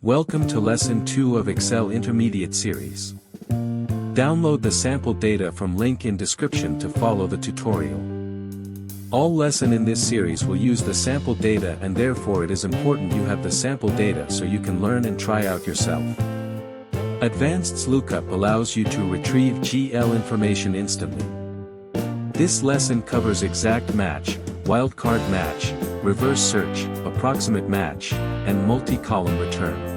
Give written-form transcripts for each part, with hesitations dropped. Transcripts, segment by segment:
Welcome to Lesson 2 of Excel Intermediate Series. Download the sample data from link in description to follow the tutorial. All lesson in this series will use the sample data, and therefore it is important you have the sample data so you can learn and try out yourself. Advanced XLOOKUP allows you to retrieve GL information instantly. This lesson covers exact match, wildcard match, reverse search, approximate match, and multi-column return.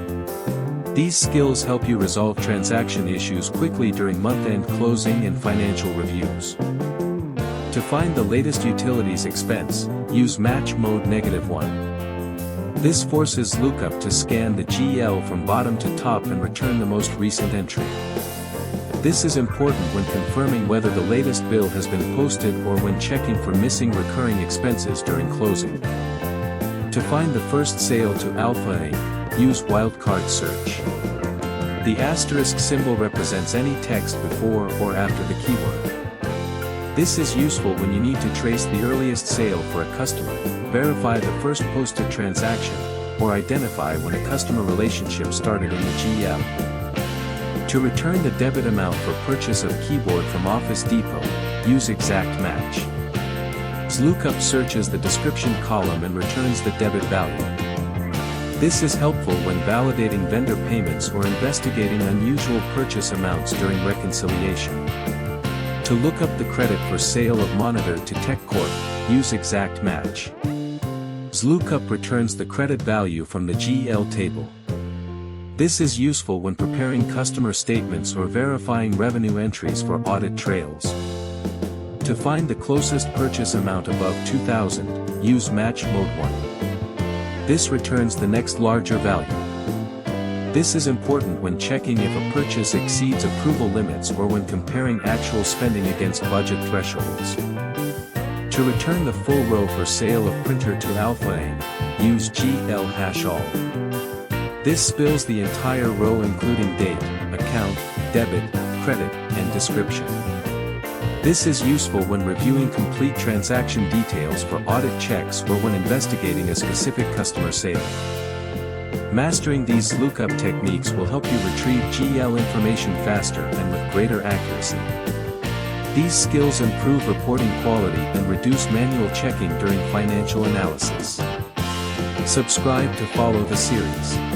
These skills help you resolve transaction issues quickly during month-end closing and financial reviews. To find the latest utilities expense, use Match Mode -1. This forces lookup to scan the GL from bottom to top and return the most recent entry. This is important when confirming whether the latest bill has been posted or when checking for missing recurring expenses during closing. To find the first sale to Alpha Inc., use wildcard search. The asterisk symbol represents any text before or after the keyword. This is useful when you need to trace the earliest sale for a customer, verify the first posted transaction, or identify when a customer relationship started in the GL. To return the debit amount for purchase of keyboard from Office Depot, use exact match. XLOOKUP searches the description column and returns the debit value. This is helpful when validating vendor payments or investigating unusual purchase amounts during reconciliation. To look up the credit for sale of monitor to TechCorp, use exact match. XLOOKUP returns the credit value from the GL table. This is useful when preparing customer statements or verifying revenue entries for audit trails. To find the closest purchase amount above $2,000, use Match Mode 1. This returns the next larger value. This is important when checking if a purchase exceeds approval limits or when comparing actual spending against budget thresholds. To return the full row for sale of printer to Alpha Inc., use GL-all. This spills the entire row including date, account, debit, credit, and description. This is useful when reviewing complete transaction details for audit checks or when investigating a specific customer sale. Mastering these lookup techniques will help you retrieve GL information faster and with greater accuracy. These skills improve reporting quality and reduce manual checking during financial analysis. Subscribe to follow the series.